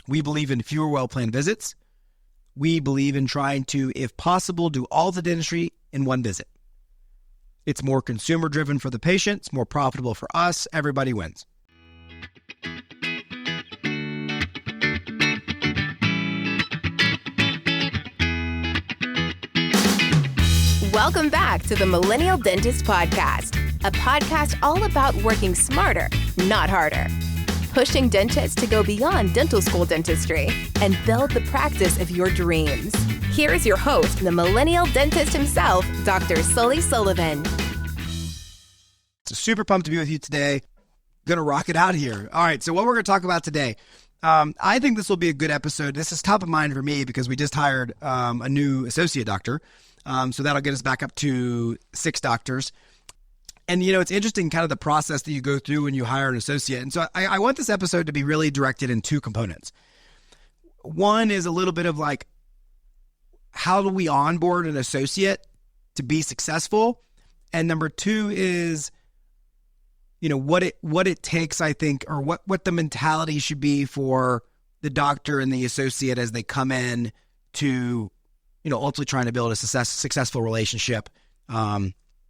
We believe in fewer well-planned visits. We believe in trying to, if possible, do all the dentistry in one visit. It's more consumer-driven for the patient. It's more profitable for us. Everybody wins. Welcome back to the Millennial Dentist Podcast, a podcast all about working smarter, not harder. Pushing dentists to go beyond dental school dentistry and build the practice of your dreams. Here is your host, the Millennial Dentist himself, Dr. Sully Sullivan. Super pumped to be with you today. Gonna rock it out here. All right, so what we're gonna talk about today, I think this will be a good episode. This is top of mind for me because we just hired a new associate doctor. So that'll get us back up to 6 doctors. And, it's interesting kind of the process that you go through when you hire an associate. And so I want this episode to be really directed in 2 components. One is a little bit of like, how do we onboard an associate to be successful? And number 2 is, what it takes, I think, or what the mentality should be for the doctor and the associate as they come in to, ultimately trying to build a successful relationship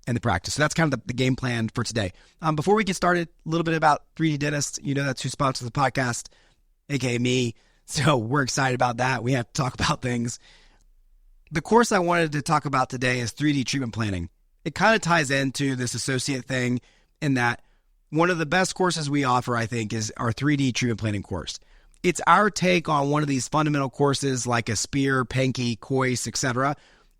in the practice. So that's kind of the game plan for today. Before we get started, a little bit about 3D Dentist. That's who sponsors the podcast, aka me. So we're excited about that. We have to talk about things. The course I wanted to talk about today is 3D treatment planning. It kind of ties into this associate thing in that one of the best courses we offer, I think, is our 3D treatment planning course. It's our take on one of these fundamental courses like a Spear, Pankey, Coyce, etc.,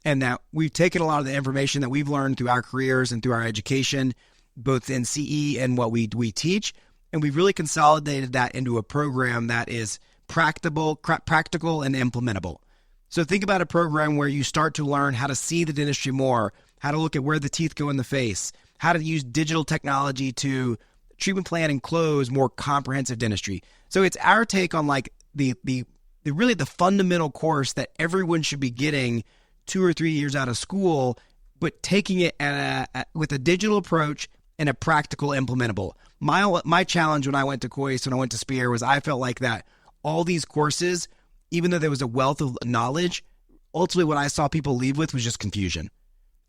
and that we've taken a lot of the information that we've learned through our careers and through our education, both in CE and what we teach, and we've really consolidated that into a program that is practical and implementable. So think about a program where you start to learn how to see the dentistry more, how to look at where the teeth go in the face, how to use digital technology to treatment plan and close more comprehensive dentistry. So it's our take on like the really the fundamental course that everyone should be getting 2 or 3 years out of school, but taking it with a digital approach and a practical implementable. My challenge when I went to Coyce, when I went to Spear, was I felt like that all these courses, even though there was a wealth of knowledge, ultimately what I saw people leave with was just confusion.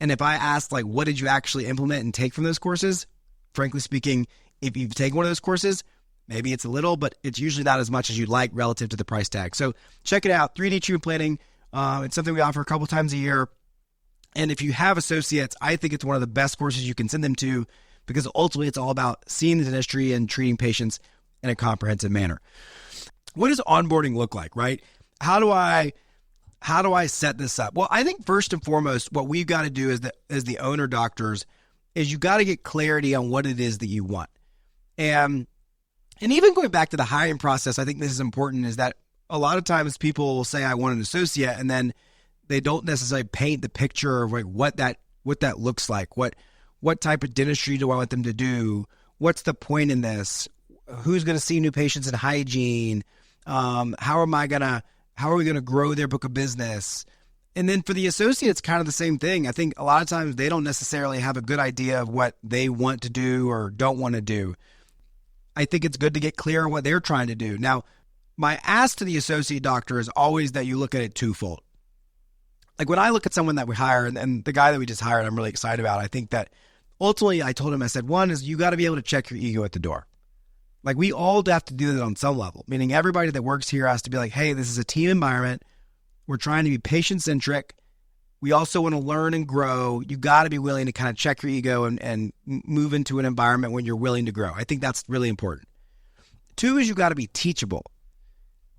And if I asked, like, what did you actually implement and take from those courses? Frankly speaking, if you've taken one of those courses, maybe it's a little, but it's usually not as much as you'd like relative to the price tag. So check it out, 3D treatment planning. It's something we offer a couple times a year. And if you have associates, I think it's one of the best courses you can send them to because ultimately it's all about seeing the dentistry and treating patients in a comprehensive manner. What does onboarding look like, right? How do I set this up? Well, I think first and foremost, what we've got to do as the owner doctors is you got to get clarity on what it is that you want. And even going back to the hiring process, I think this is important, is that a lot of times people will say, I want an associate, and then they don't necessarily paint the picture of like what that looks like. What type of dentistry do I want them to do? What's the point in this? Who's going to see new patients in hygiene? How are we going to grow their book of business? And then for the associates, kind of the same thing. I think a lot of times they don't necessarily have a good idea of what they want to do or don't want to do. I think it's good to get clear on what they're trying to do. Now, my ask to the associate doctor is always that you look at it twofold. Like when I look at someone that we hire, and the guy that we just hired, I'm really excited about. I think that ultimately I told him, I said, one is you got to be able to check your ego at the door. Like we all have to do that on some level, meaning everybody that works here has to be like, hey, this is a team environment. We're trying to be patient-centric. We also want to learn and grow. You got to be willing to kind of check your ego and move into an environment when you're willing to grow. I think that's really important. 2 is you got to be teachable.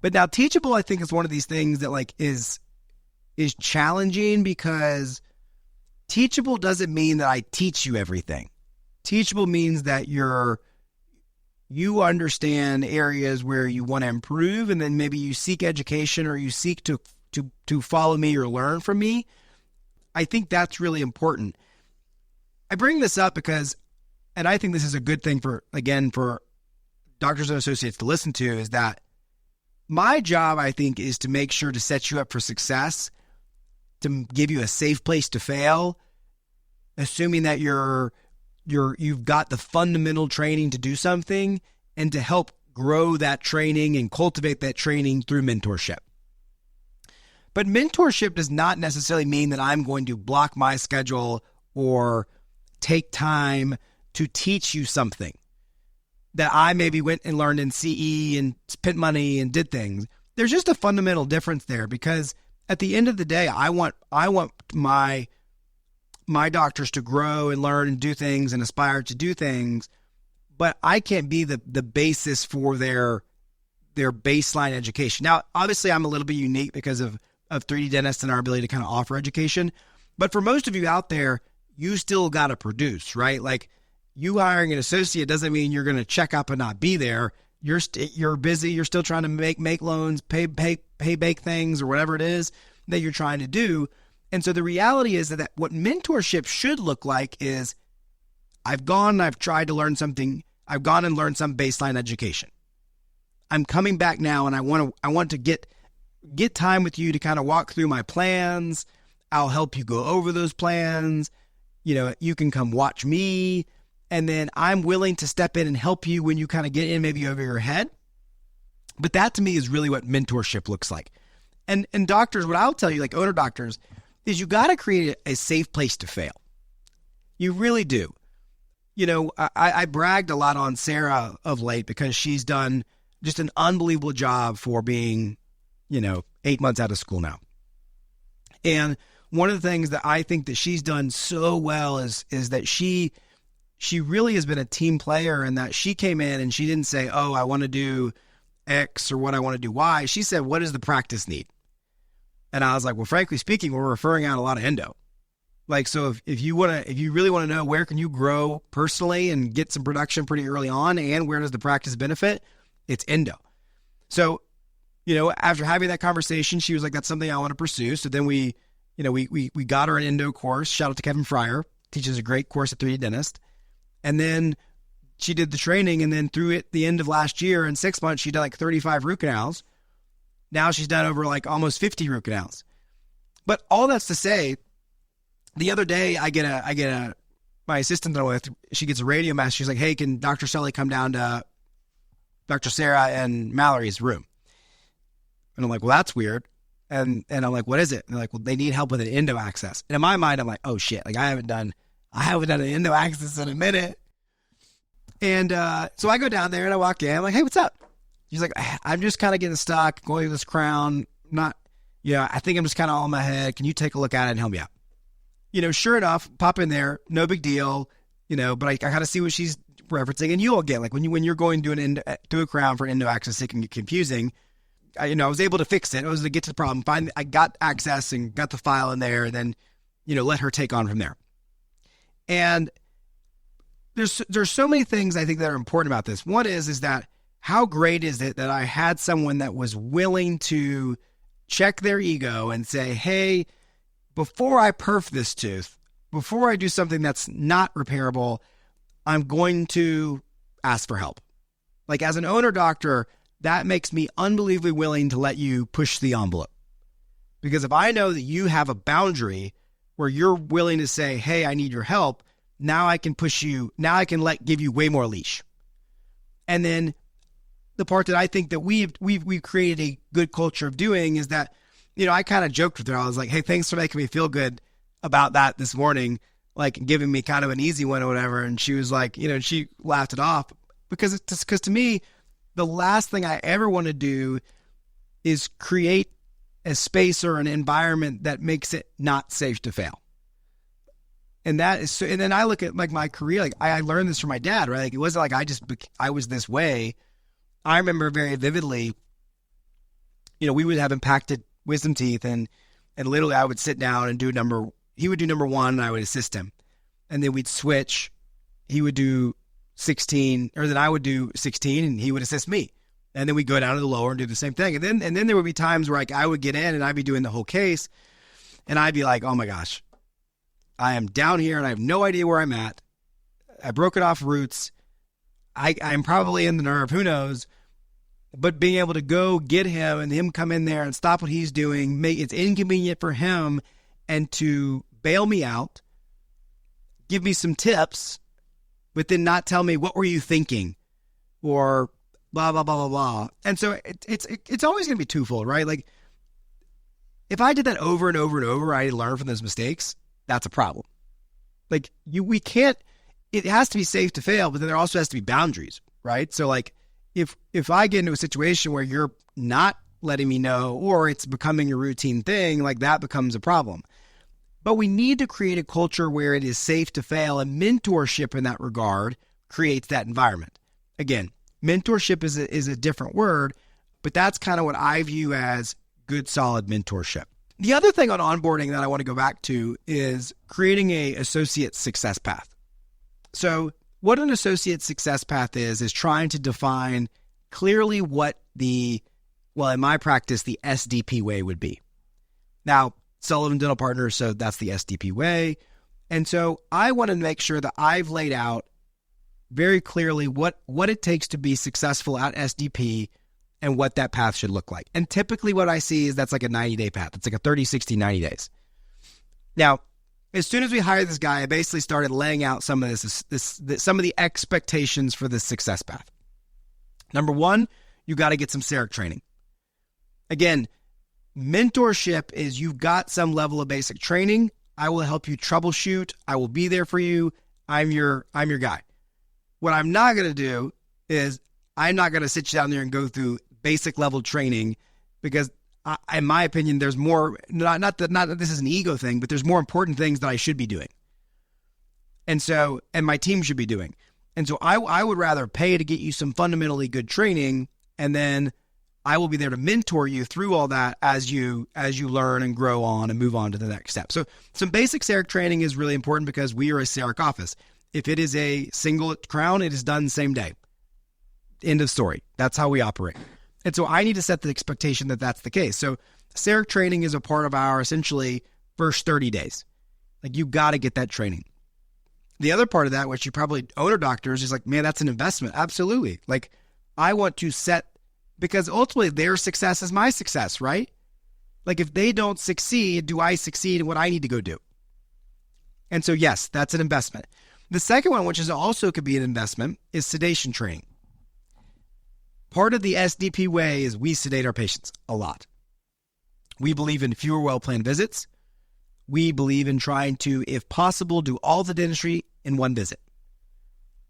But now teachable, I think, is one of these things that like is challenging because teachable doesn't mean that I teach you everything. Teachable means that you understand areas where you want to improve, and then maybe you seek education or you seek to follow me or learn from me. I think that's really important. I bring this up because, and I think this is a good thing for doctors and associates to listen to, is that my job, I think, is to make sure to set you up for success, to give you a safe place to fail, assuming that you've got the fundamental training to do something, and to help grow that training and cultivate that training through mentorship. But mentorship does not necessarily mean that I'm going to block my schedule or take time to teach you something that I maybe went and learned in CE and spent money and did things. There's just a fundamental difference there, because at the end of the day, I want my doctors to grow and learn and do things and aspire to do things, but I can't be the basis for their baseline education. Now, obviously, I'm a little bit unique because of 3D dentists and our ability to kind of offer education. But for most of you out there, you still got to produce, right? Like, you hiring an associate doesn't mean you're going to check up and not be there. You're busy. You're still trying to make loans, pay bake things, or whatever it is that you're trying to do. And so the reality is that what mentorship should look like is, I've gone and I've tried to learn something. I've gone and learned some baseline education. I'm coming back now, and I want to get time with you to kind of walk through my plans. I'll help you go over those plans. You can come watch me. And then I'm willing to step in and help you when you kind of get in maybe over your head. But that to me is really what mentorship looks like. And doctors, what I'll tell you, like owner doctors, is you got to create a safe place to fail. You really do. I bragged a lot on Sarah of late because she's done just an unbelievable job for being, 8 months out of school now. And one of the things that I think that she's done so well is that she really has been a team player, and that she came in and she didn't say, oh, I want to do X or what I want to do Y. She said, what does the practice need? And I was like, well, frankly speaking, we're referring out a lot of endo. Like, so if you really want to know where can you grow personally and get some production pretty early on, and where does the practice benefit, it's endo. So, after having that conversation, she was like, that's something I want to pursue. So then we got her an endo course. Shout out to Kevin Fryer, teaches a great course at 3D Dentist. And then she did the training, and then through the end of last year, in 6 months, she did like 35 root canals. Now she's done over like almost 50 root canals. But all that's to say, the other day I get my assistant that I'm with, she gets a radio message. She's like, hey, can Dr. Sully come down to Dr. Sarah and Mallory's room? And I'm like, well, that's weird. And I'm like, what is it? And they're like, well, they need help with an endo access. And in my mind, I'm like, oh shit, like I haven't done an endo access in a minute. And so I go down there and I walk in. I'm like, hey, what's up? She's like, I'm just kind of getting stuck, going through this crown. I think I'm just kind of all in my head. Can you take a look at it and help me out? Sure enough, pop in there, no big deal. But I kind of see what she's referencing. And you all get, like, when you're going to do a crown for endo access, it can get confusing. I was able to fix it. I was able to get to the problem. I got access and got the file in there, and then, let her take on from there. And there's so many things I think that are important about this. One is that how great is it that I had someone that was willing to check their ego and say, hey, before I perf this tooth, before I do something that's not repairable, I'm going to ask for help. Like, as an owner doctor, that makes me unbelievably willing to let you push the envelope. Because if I know that you have a boundary where you're willing to say, hey, I need your help, now I can push you. Now I can give you way more leash. And then the part that I think that we've created a good culture of doing is that, I kind of joked with her. I was like, hey, thanks for making me feel good about that this morning, like giving me kind of an easy one or whatever. And she was like, she laughed it off because to me, the last thing I ever want to do is create a space or an environment that makes it not safe to fail. And that is so, and then I look at like my career, like I learned this from my dad, right? Like it wasn't like I was this way. I remember very vividly, we would have impacted wisdom teeth and literally I would sit down and he would do number 1 and I would assist him. And then we'd switch. He would do 16, or then I would do 16 and he would assist me. And then we'd go down to the lower and do the same thing. And then there would be times where like I would get in and I'd be doing the whole case and I'd be like, oh my gosh, I am down here and I have no idea where I'm at. I broke it off roots. I'm probably in the nerve, who knows? But being able to go get him and him come in there and stop what he's doing, make it's inconvenient for him, and to bail me out, give me some tips, but then not tell me, what were you thinking? Or blah, blah, blah, blah, blah. And so it's always going to be twofold, right? Like if I did that over and over and over, I learn from those mistakes. That's a problem. Like we can't, it has to be safe to fail, but then there also has to be boundaries, right? So like if I get into a situation where you're not letting me know, or it's becoming a routine thing, like that becomes a problem. But we need to create a culture where it is safe to fail, and mentorship in that regard creates that environment. Again, mentorship is a different word, but that's kind of what I view as good, solid mentorship. The other thing on onboarding that I want to go back to is creating a associate success path. So what an associate success path is trying to define clearly what in my practice, the SDP way would be. Now, Sullivan Dental Partners, so that's the SDP way. And so I want to make sure that I've laid out very clearly what it takes to be successful at SDP and what that path should look like. And typically what I see is that's like a 90-day path. It's like a 30, 60, 90 days. Now, as soon as we hired this guy, I basically started laying out some of some of the expectations for this success path. Number one, you got to get some CEREC training. Again, mentorship is you've got some level of basic training. I will help you troubleshoot. I will be there for you. I'm your guy. What I'm not going to do is I'm not going to sit you down there and go through basic level training, because in my opinion, there's more, not that this is an ego thing, but there's more important things that I should be doing. And my team should be doing. And so I would rather pay to get you some fundamentally good training, and then I will be there to mentor you through all that as you learn and grow on and move on to the next step. So some basic CEREC training is really important because we are a CEREC office. If it is a single crown, it is done the same day. End of story. That's how we operate. And so I need to set the expectation that that's the case. So CEREC training is a part of our essentially first 30 days. Like you got to get that training. The other part of that, which you probably owner doctors is like, man, that's an investment. Absolutely. Like I want to set, because ultimately their success is my success, right? Like if they don't succeed, do I succeed in what I need to go do? And so yes, that's an investment. The second one, which is also could be an investment, is sedation training. Part of the SDP way is we sedate our patients a lot. We believe in fewer well-planned visits. We believe in trying to, if possible, do all the dentistry in one visit.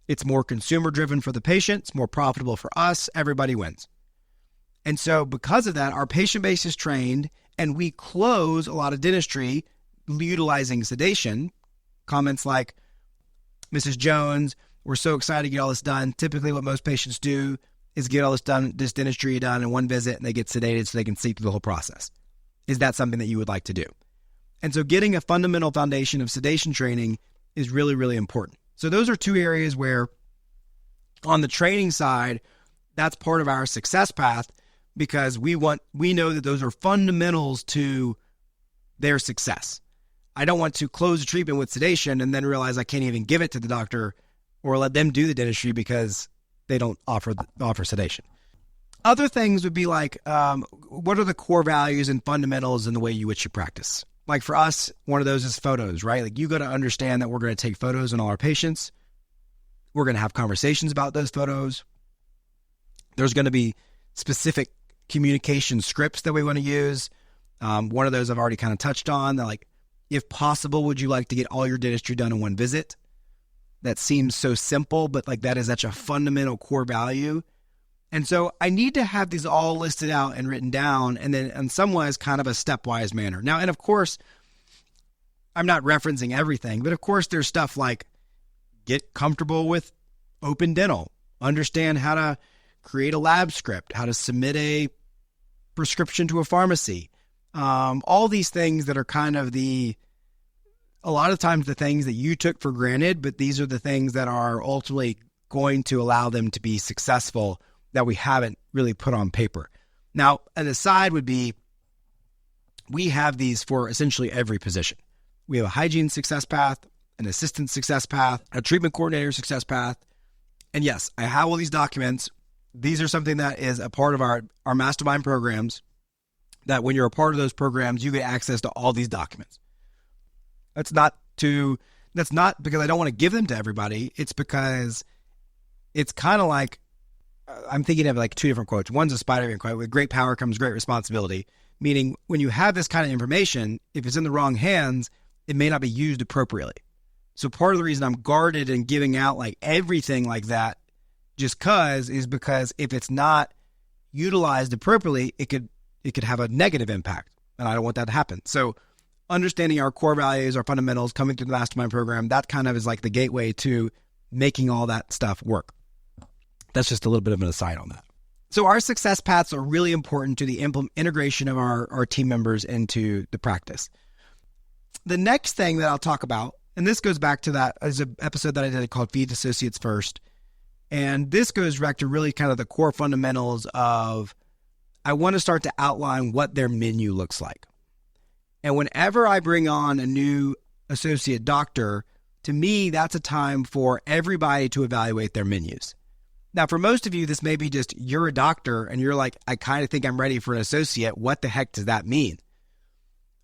It's more consumer-driven for the patient. It's more profitable for us. Everybody wins. And so because of that, our patient base is trained, and we close a lot of dentistry utilizing sedation. Comments like, Mrs. Jones, we're so excited to get all this done. Typically what most patients do is get all this dentistry done in one visit, and they get sedated so they can see through the whole process. Is that something that you would like to do? And so getting a fundamental foundation of sedation training is really, really important. So those are two areas where on the training side, that's part of our success path, because we know that those are fundamentals to their success. I don't want to close a treatment with sedation and then realize I can't even give it to the doctor or let them do the dentistry because they don't offer sedation. Other things would be like, what are the core values and fundamentals in the way you which you practice? Like for us, one of those is photos, right? Like you got to understand that we're going to take photos on all our patients. We're going to have conversations about those photos. There's going to be specific communication scripts that we want to use. One of those I've already kind of touched on. That like, if possible, would you like to get all your dentistry done in one visit? That seems so simple, but like that is such a fundamental core value. And so I need to have these all listed out and written down, and then in some ways kind of a stepwise manner. Now, and of course, I'm not referencing everything, but of course there's stuff like get comfortable with open dental, understand how to create a lab script, how to submit a prescription to a pharmacy. All these things that are kind of a lot of times the things that you took for granted, but these are the things that are ultimately going to allow them to be successful that we haven't really put on paper. Now, an aside would be, we have these for essentially every position. We have a hygiene success path, an assistant success path, a treatment coordinator success path. And yes, I have all these documents. These are something that is a part of our mastermind programs, that when you're a part of those programs, you get access to all these documents. That's not because I don't want to give them to everybody. It's because it's kind of like I'm thinking of like two different quotes. One's a Spider-Man quote: "With great power comes great responsibility." Meaning, when you have this kind of information, if it's in the wrong hands, it may not be used appropriately. So part of the reason I'm guarded in giving out like everything like that, just is because if it's not utilized appropriately, it could have a negative impact, and I don't want that to happen. So understanding our core values, our fundamentals, coming through the mastermind program, that kind of is like the gateway to making all that stuff work. That's just a little bit of an aside on that. So our success paths are really important to the integration of our team members into the practice. The next thing that I'll talk about, and this goes back to that as an episode that I did called Feed Associates First. And this goes back to really kind of the core fundamentals of, I want to start to outline what their menu looks like. And whenever I bring on a new associate doctor, to me, that's a time for everybody to evaluate their menus. Now, for most of you, this may be just, you're a doctor and you're like, I kind of think I'm ready for an associate. What the heck does that mean?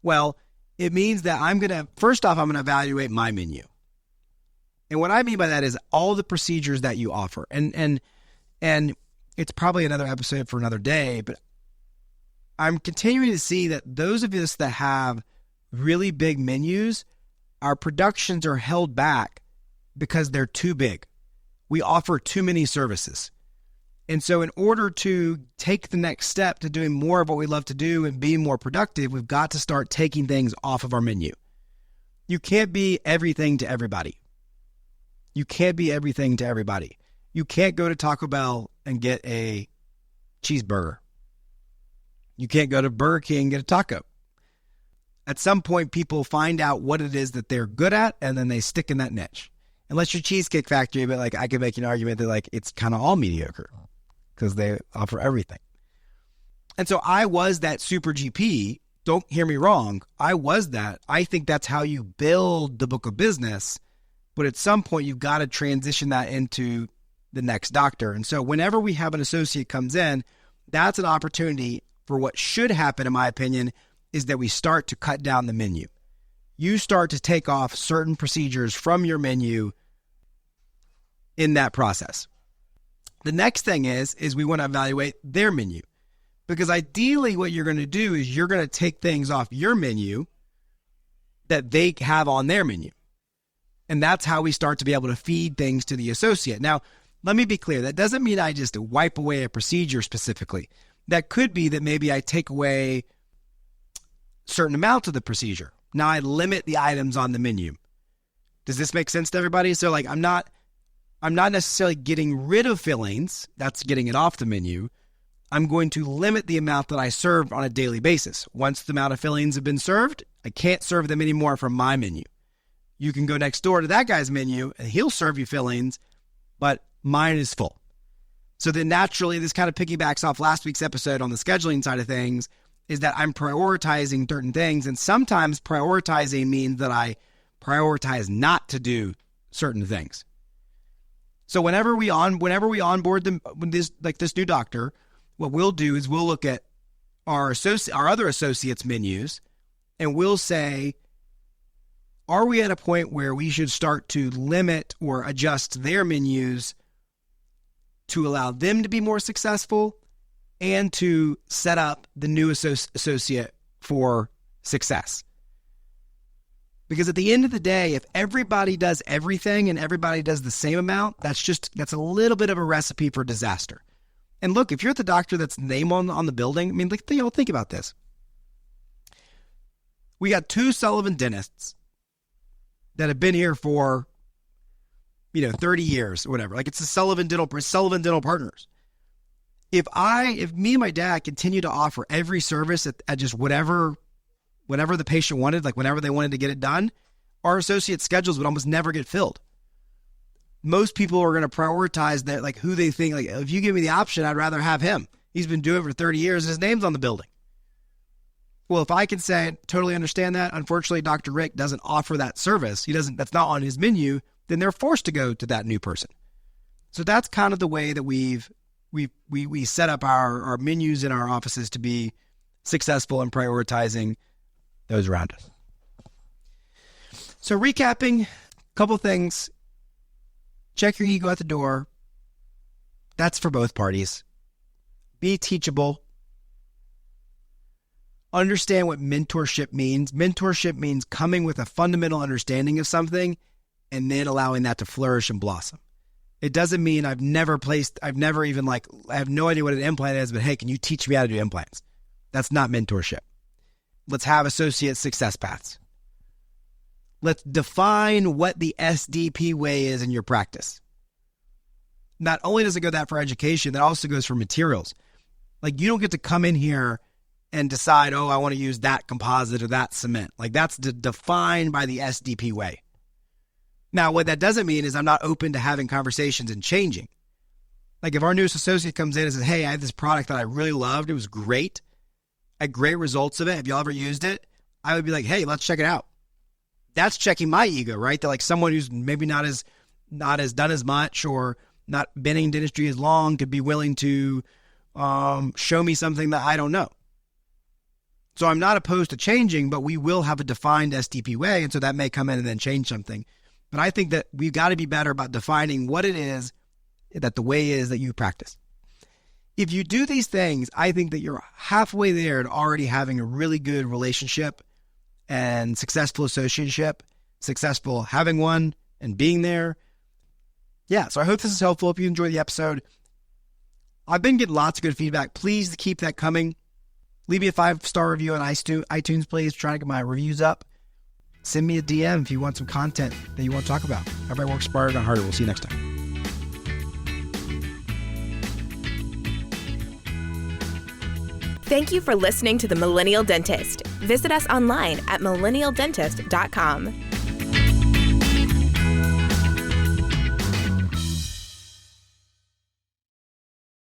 Well, it means that first off, I'm going to evaluate my menu. And what I mean by that is all the procedures that you offer. And it's probably another episode for another day, but I'm continuing to see that those of us that have really big menus, our productions are held back because they're too big. We offer too many services. And so in order to take the next step to doing more of what we love to do and being more productive, we've got to start taking things off of our menu. You can't be everything to everybody. You can't be everything to everybody. You can't go to Taco Bell and get a cheeseburger. You can't go to Burger King and get a taco. At some point, people find out what it is that they're good at, and then they stick in that niche. Unless you're Cheesecake Factory, but like I could make an argument that like it's kind of all mediocre because they offer everything. And so I was that super GP. Don't hear me wrong. I was that. I think that's how you build the book of business. But at some point, you've got to transition that into the next doctor. And so whenever we have an associate comes in, that's an opportunity for what should happen, in my opinion, is that we start to cut down the menu. You start to take off certain procedures from your menu in that process. The next thing is we want to evaluate their menu. Because ideally what you're going to do is you're going to take things off your menu that they have on their menu. And that's how we start to be able to feed things to the associate. Now, let me be clear. That doesn't mean I just wipe away a procedure specifically. That could be that maybe I take away certain amounts of the procedure. Now I limit the items on the menu. Does this make sense to everybody? So like I'm not necessarily getting rid of fillings. That's getting it off the menu. I'm going to limit the amount that I serve on a daily basis. Once the amount of fillings have been served, I can't serve them anymore from my menu. You can go next door to that guy's menu and he'll serve you fillings, but mine is full. So then naturally, this kind of piggybacks off last week's episode on the scheduling side of things, is that I'm prioritizing certain things. And sometimes prioritizing means that I prioritize not to do certain things. So whenever we onboard this new doctor, what we'll do is we'll look at our other associates' menus, and we'll say, are we at a point where we should start to limit or adjust their menus to allow them to be more successful and to set up the new associate for success? Because at the end of the day, if everybody does everything and everybody does the same amount, that's a little bit of a recipe for disaster. And look, if you're the doctor that's name on the building, I mean, think about this. We got 2 Sullivan dentists that have been here for, 30 years or whatever. Like it's the Sullivan Dental Partners. If me and my dad continue to offer every service at just whatever the patient wanted, like whenever they wanted to get it done, our associate schedules would almost never get filled. Most people are going to prioritize that, like who they think, like if you give me the option, I'd rather have him. He's been doing it for 30 years and his name's on the building. Well, if I can say, totally understand that, unfortunately, Dr. Rick doesn't offer that service. That's not on his menu, then they're forced to go to that new person. So that's kind of the way that we set up our menus in our offices to be successful in prioritizing those around us. So recapping, a couple things. Check your ego at the door. That's for both parties. Be teachable. Understand what mentorship means. Mentorship means coming with a fundamental understanding of something and then allowing that to flourish and blossom. It doesn't mean I have no idea what an implant is, but hey, can you teach me how to do implants? That's not mentorship. Let's have associate success paths. Let's define what the SDP way is in your practice. Not only does it go that for education, that also goes for materials. Like, you don't get to come in here and decide, I want to use that composite or that cement. Like, that's defined by the SDP way. Now, what that doesn't mean is I'm not open to having conversations and changing. Like, if our newest associate comes in and says, hey, I have this product that I really loved. It was great. I had great results of it. Have y'all ever used it? I would be like, hey, let's check it out. That's checking my ego, right? That like someone who's maybe not as done as much or not been in dentistry as long could be willing to show me something that I don't know. So I'm not opposed to changing, but we will have a defined SDP way. And so that may come in and then change something. But I think that we've got to be better about defining what it is that the way is that you practice. If you do these things, I think that you're halfway there to already having a really good relationship and successful associateship, successful having one and being there. Yeah, so I hope this is helpful. If you enjoyed the episode, I've been getting lots of good feedback. Please keep that coming. Leave me a 5-star review on iTunes, please. Trying to get my reviews up. Send me a DM if you want some content that you want to talk about. Everybody works smarter, not harder. We'll see you next time. Thank you for listening to The Millennial Dentist. Visit us online at millennialdentist.com.